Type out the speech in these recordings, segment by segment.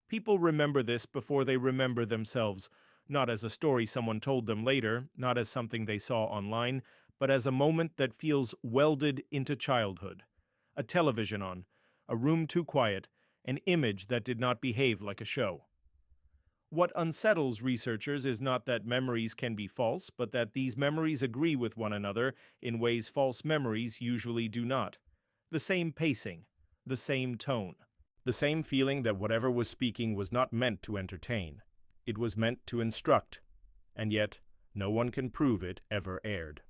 People remember this before they remember themselves, not as a story someone told them later, not as something they saw online, but as a moment that feels welded into childhood. A television on, a room too quiet, an image that did not behave like a show. What unsettles researchers is not that memories can be false, but that these memories agree with one another in ways false memories usually do not. The same pacing, the same tone, the same feeling that whatever was speaking was not meant to entertain. It was meant to instruct, and yet no one can prove it ever aired.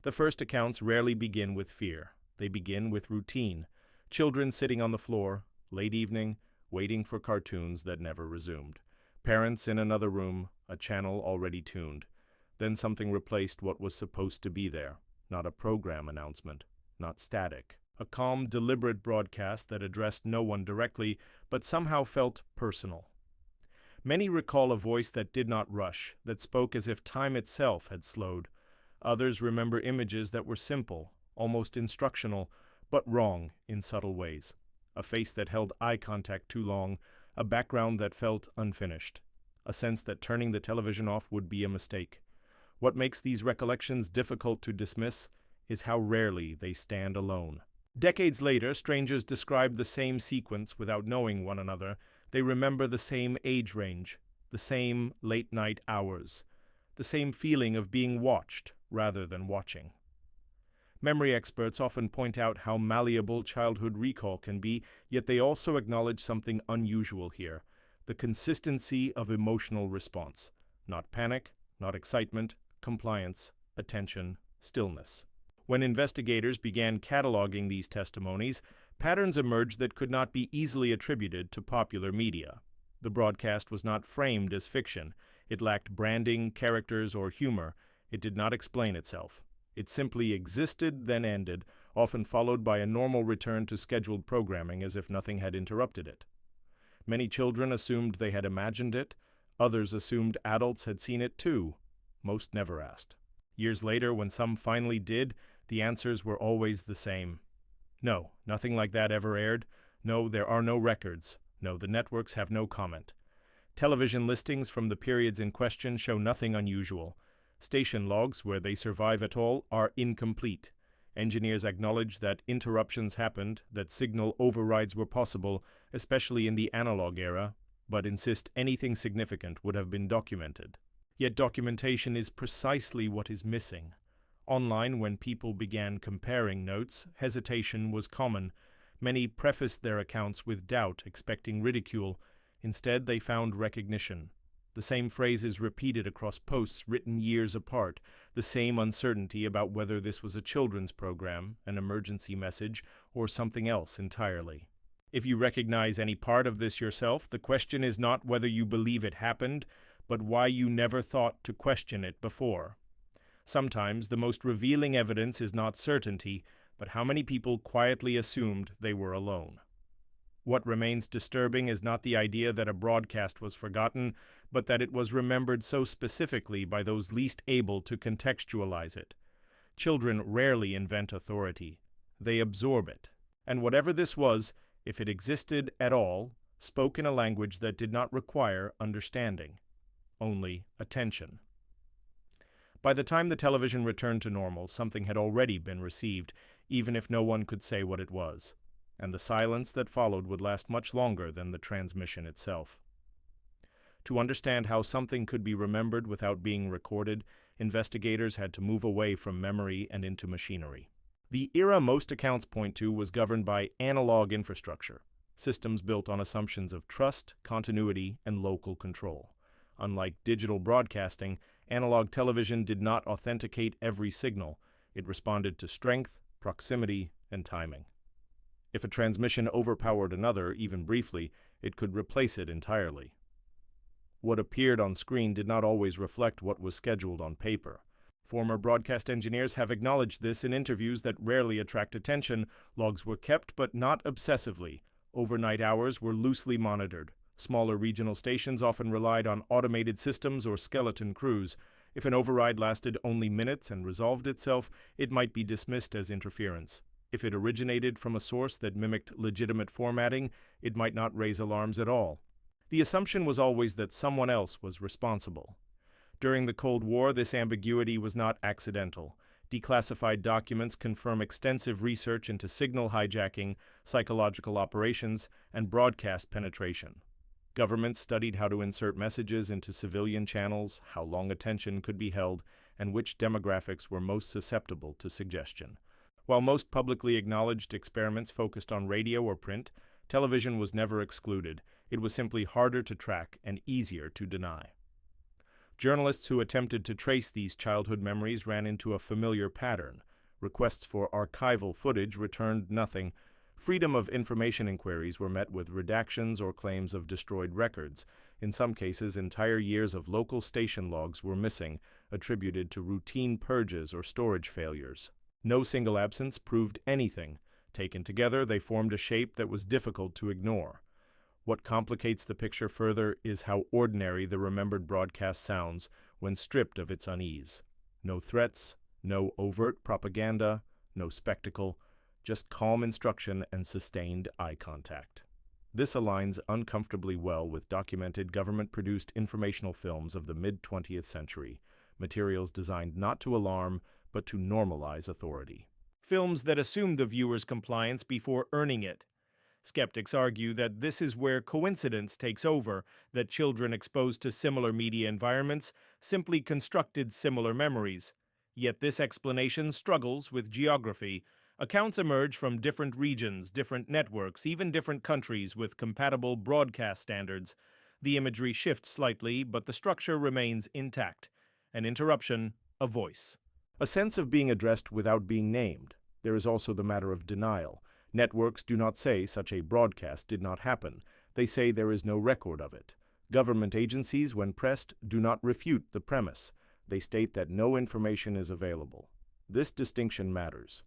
The first accounts rarely begin with fear. They begin with routine. Children sitting on the floor, late evening, waiting for cartoons that never resumed. Parents in another room, a channel already tuned. Then something replaced what was supposed to be there. Not a program announcement, not static. A calm, deliberate broadcast that addressed no one directly, but somehow felt personal. Many recall a voice that did not rush, that spoke as if time itself had slowed. Others remember images that were simple, almost instructional, but wrong in subtle ways. A face that held eye contact too long, a background that felt unfinished, a sense that turning the television off would be a mistake. What makes these recollections difficult to dismiss is how rarely they stand alone. Decades later, strangers describe the same sequence without knowing one another. They remember the same age range, the same late-night hours, the same feeling of being watched rather than watching. Memory experts often point out how malleable childhood recall can be, yet they also acknowledge something unusual here: the consistency of emotional response. Not panic, not excitement, compliance, attention, stillness. When investigators began cataloging these testimonies, patterns emerged that could not be easily attributed to popular media. The broadcast was not framed as fiction. It lacked branding, characters, or humor. It did not explain itself. It simply existed, then ended, often followed by a normal return to scheduled programming as if nothing had interrupted it. Many children assumed they had imagined it. Others assumed adults had seen it too. Most never asked. Years later, when some finally did, the answers were always the same. No, nothing like that ever aired. No, there are no records. No, the networks have no comment. Television listings from the periods in question show nothing unusual. Station logs, where they survive at all, are incomplete. Engineers acknowledge that interruptions happened, that signal overrides were possible, especially in the analog era, but insist anything significant would have been documented. Yet documentation is precisely what is missing. Online, when people began comparing notes, hesitation was common. Many prefaced their accounts with doubt, expecting ridicule. Instead, they found recognition. The same phrases repeated across posts written years apart, the same uncertainty about whether this was a children's program, an emergency message, or something else entirely. If you recognize any part of this yourself, the question is not whether you believe it happened, but why you never thought to question it before. Sometimes the most revealing evidence is not certainty, but how many people quietly assumed they were alone. What remains disturbing is not the idea that a broadcast was forgotten, but that it was remembered so specifically by those least able to contextualize it. Children rarely invent authority. They absorb it. And whatever this was, if it existed at all, spoke in a language that did not require understanding, only attention. By the time the television returned to normal, something had already been received, even if no one could say what it was. And the silence that followed would last much longer than the transmission itself. To understand how something could be remembered without being recorded, investigators had to move away from memory and into machinery. The era most accounts point to was governed by analog infrastructure, systems built on assumptions of trust, continuity, and local control. Unlike digital broadcasting, analog television did not authenticate every signal. It responded to strength, proximity, and timing. If a transmission overpowered another, even briefly, it could replace it entirely. What appeared on screen did not always reflect what was scheduled on paper. Former broadcast engineers have acknowledged this in interviews that rarely attract attention. Logs were kept, but not obsessively. Overnight hours were loosely monitored. Smaller regional stations often relied on automated systems or skeleton crews. If an override lasted only minutes and resolved itself, it might be dismissed as interference. If it originated from a source that mimicked legitimate formatting, it might not raise alarms at all. The assumption was always that someone else was responsible. During the Cold War, this ambiguity was not accidental. Declassified documents confirm extensive research into signal hijacking, psychological operations, and broadcast penetration. Governments studied how to insert messages into civilian channels, how long attention could be held, and which demographics were most susceptible to suggestion. While most publicly acknowledged experiments focused on radio or print, television was never excluded. It was simply harder to track and easier to deny. Journalists who attempted to trace these childhood memories ran into a familiar pattern. Requests for archival footage returned nothing. Freedom of information inquiries were met with redactions or claims of destroyed records. In some cases, entire years of local station logs were missing, attributed to routine purges or storage failures. No single absence proved anything. Taken together, they formed a shape that was difficult to ignore. What complicates the picture further is how ordinary the remembered broadcast sounds when stripped of its unease. No threats, no overt propaganda, no spectacle, just calm instruction and sustained eye contact. This aligns uncomfortably well with documented government-produced informational films of the mid-20th century, materials designed not to alarm, but to normalize authority. Films that assume the viewer's compliance before earning it. Skeptics argue that this is where coincidence takes over, that children exposed to similar media environments simply constructed similar memories. Yet this explanation struggles with geography. Accounts emerge from different regions, different networks, even different countries with compatible broadcast standards. The imagery shifts slightly, but the structure remains intact. An interruption, a voice. A sense of being addressed without being named. There is also the matter of denial. Networks do not say such a broadcast did not happen. They say there is no record of it. Government agencies, when pressed, do not refute the premise. They state that no information is available. This distinction matters.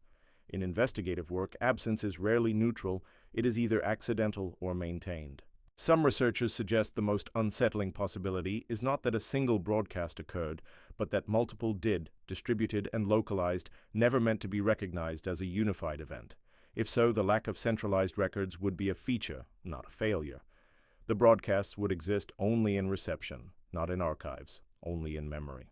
In investigative work, absence is rarely neutral. It is either accidental or maintained. Some researchers suggest the most unsettling possibility is not that a single broadcast occurred, but that multiple did, distributed and localized, never meant to be recognized as a unified event. If so, the lack of centralized records would be a feature, not a failure. The broadcasts would exist only in reception, not in archives, only in memory.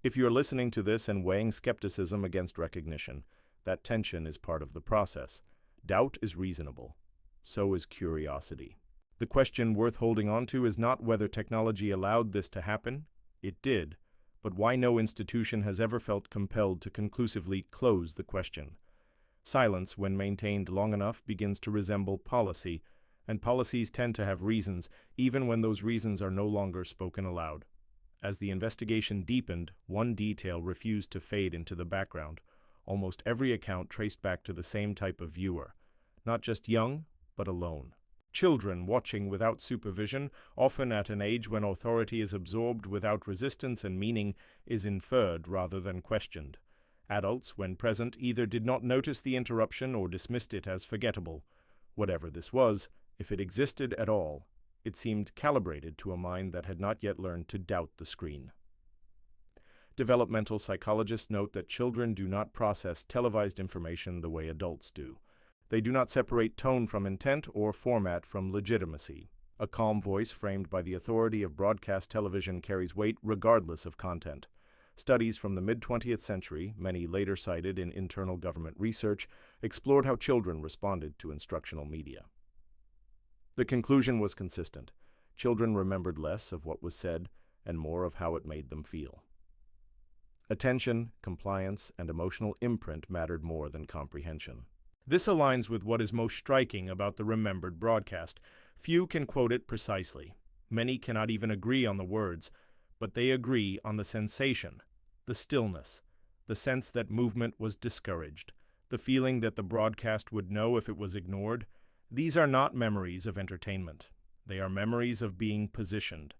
If you are listening to this and weighing skepticism against recognition, that tension is part of the process. Doubt is reasonable. So is curiosity. The question worth holding on to is not whether technology allowed this to happen. It did. But why no institution has ever felt compelled to conclusively close the question. Silence, when maintained long enough, begins to resemble policy, and policies tend to have reasons, even when those reasons are no longer spoken aloud. As the investigation deepened, one detail refused to fade into the background. Almost every account traced back to the same type of viewer, not just young, but alone. Children watching without supervision, often at an age when authority is absorbed without resistance and meaning is inferred rather than questioned. Adults, when present, either did not notice the interruption or dismissed it as forgettable. Whatever this was, if it existed at all, it seemed calibrated to a mind that had not yet learned to doubt the screen. Developmental psychologists note that children do not process televised information the way adults do. They do not separate tone from intent or format from legitimacy. A calm voice framed by the authority of broadcast television carries weight regardless of content. Studies from the mid-20th century, many later cited in internal government research, explored how children responded to instructional media. The conclusion was consistent. Children remembered less of what was said and more of how it made them feel. Attention, compliance, and emotional imprint mattered more than comprehension. This aligns with what is most striking about the remembered broadcast. Few can quote it precisely. Many cannot even agree on the words, but they agree on the sensation, the stillness, the sense that movement was discouraged, the feeling that the broadcast would know if it was ignored. These are not memories of entertainment. They are memories of being positioned.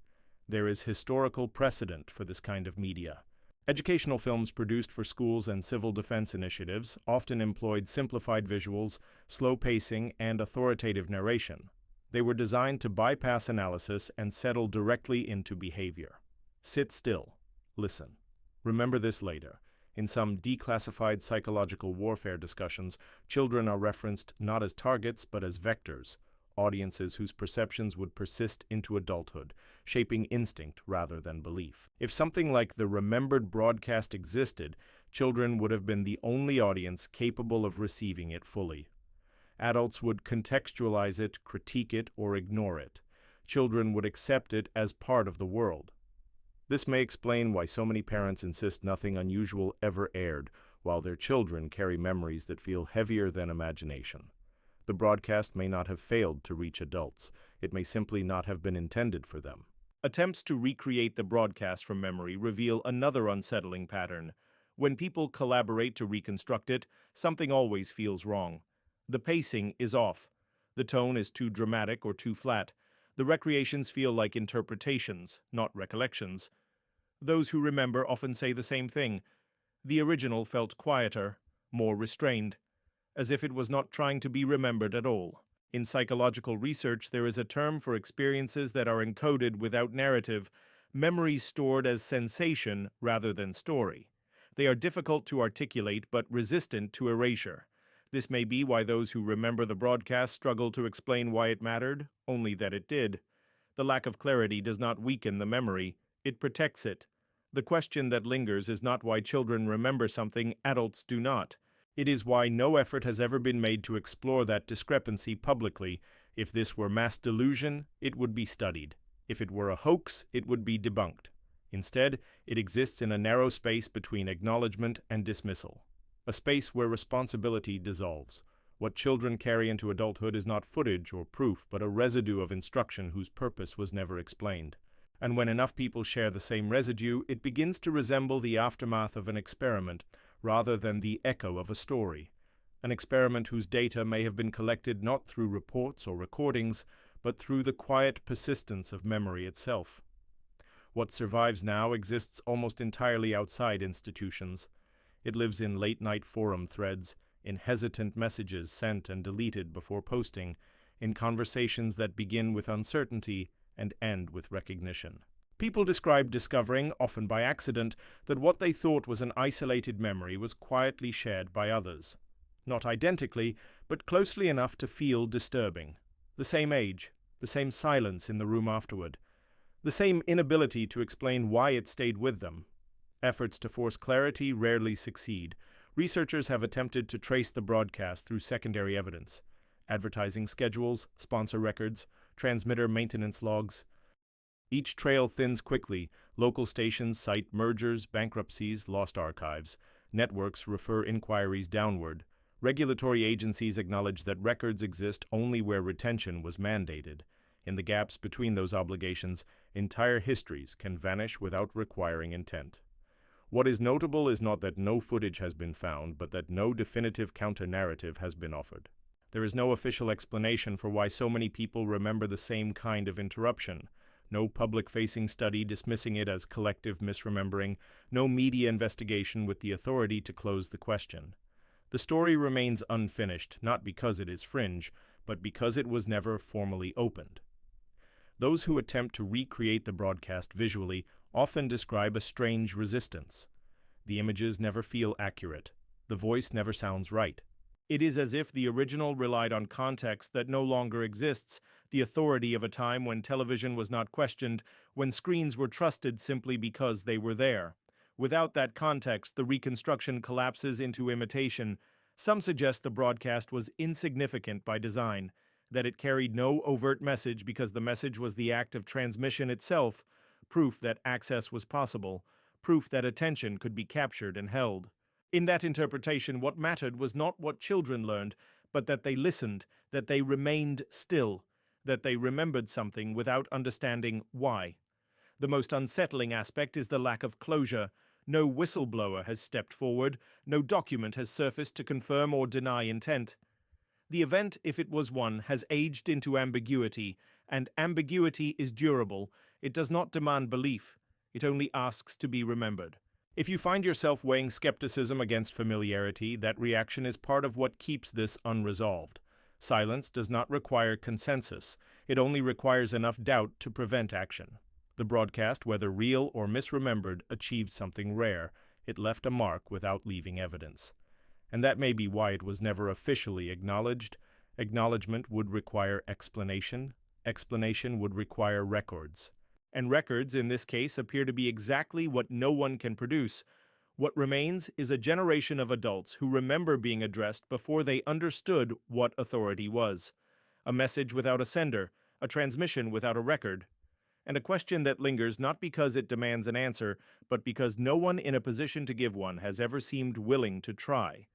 There is historical precedent for this kind of media. Educational films produced for schools and civil defense initiatives often employed simplified visuals, slow pacing, and authoritative narration. They were designed to bypass analysis and settle directly into behavior. Sit still. Listen. Remember this later. In some declassified psychological warfare discussions, children are referenced not as targets but as vectors, audiences whose perceptions would persist into adulthood, shaping instinct rather than belief. If something like the remembered broadcast existed, children would have been the only audience capable of receiving it fully. Adults would contextualize it, critique it, or ignore it. Children would accept it as part of the world. This may explain why so many parents insist nothing unusual ever aired, while their children carry memories that feel heavier than imagination. The broadcast may not have failed to reach adults. It may simply not have been intended for them. Attempts to recreate the broadcast from memory reveal another unsettling pattern. When people collaborate to reconstruct it, something always feels wrong. The pacing is off. The tone is too dramatic or too flat. The recreations feel like interpretations, not recollections. Those who remember often say the same thing. The original felt quieter, more restrained, as if it was not trying to be remembered at all. In psychological research, there is a term for experiences that are encoded without narrative, memories stored as sensation rather than story. They are difficult to articulate but resistant to erasure. This may be why those who remember the broadcast struggle to explain why it mattered, only that it did. The lack of clarity does not weaken the memory, it protects it. The question that lingers is not why children remember something adults do not. It is why no effort has ever been made to explore that discrepancy publicly. If this were mass delusion, it would be studied. If it were a hoax, it would be debunked. Instead, it exists in a narrow space between acknowledgment and dismissal. A space where responsibility dissolves. What children carry into adulthood is not footage or proof, but a residue of instruction whose purpose was never explained. And when enough people share the same residue, it begins to resemble the aftermath of an experiment, rather than the echo of a story. An experiment whose data may have been collected not through reports or recordings, but through the quiet persistence of memory itself. What survives now exists almost entirely outside institutions. It lives in late-night forum threads, in hesitant messages sent and deleted before posting, in conversations that begin with uncertainty and end with recognition. People describe discovering, often by accident, that what they thought was an isolated memory was quietly shared by others. Not identically, but closely enough to feel disturbing. The same age, the same silence in the room afterward, the same inability to explain why it stayed with them. Efforts to force clarity rarely succeed. Researchers have attempted to trace the broadcast through secondary evidence: advertising schedules, sponsor records, transmitter maintenance logs. Each trail thins quickly. Local stations cite mergers, bankruptcies, lost archives. Networks refer inquiries downward. Regulatory agencies acknowledge that records exist only where retention was mandated. In the gaps between those obligations, entire histories can vanish without requiring intent. What is notable is not that no footage has been found, but that no definitive counter-narrative has been offered. There is no official explanation for why so many people remember the same kind of interruption. No public-facing study dismissing it as collective misremembering, no media investigation with the authority to close the question. The story remains unfinished, not because it is fringe, but because it was never formally opened. Those who attempt to recreate the broadcast visually often describe a strange resistance. The images never feel accurate. The voice never sounds right. It is as if the original relied on context that no longer exists, the authority of a time when television was not questioned, when screens were trusted simply because they were there. Without that context, the reconstruction collapses into imitation. Some suggest the broadcast was insignificant by design, that it carried no overt message because the message was the act of transmission itself, proof that access was possible, proof that attention could be captured and held. In that interpretation, what mattered was not what children learned, but that they listened, that they remained still, that they remembered something without understanding why. The most unsettling aspect is the lack of closure. No whistleblower has stepped forward, no document has surfaced to confirm or deny intent. The event, if it was one, has aged into ambiguity, and ambiguity is durable. It does not demand belief. It only asks to be remembered. If you find yourself weighing skepticism against familiarity, that reaction is part of what keeps this unresolved. Silence does not require consensus. It only requires enough doubt to prevent action. The broadcast, whether real or misremembered, achieved something rare. It left a mark without leaving evidence. And that may be why it was never officially acknowledged. Acknowledgment would require explanation. Explanation would require records. And records, in this case, appear to be exactly what no one can produce. What remains is a generation of adults who remember being addressed before they understood what authority was. A message without a sender, a transmission without a record, and a question that lingers not because it demands an answer, but because no one in a position to give one has ever seemed willing to try.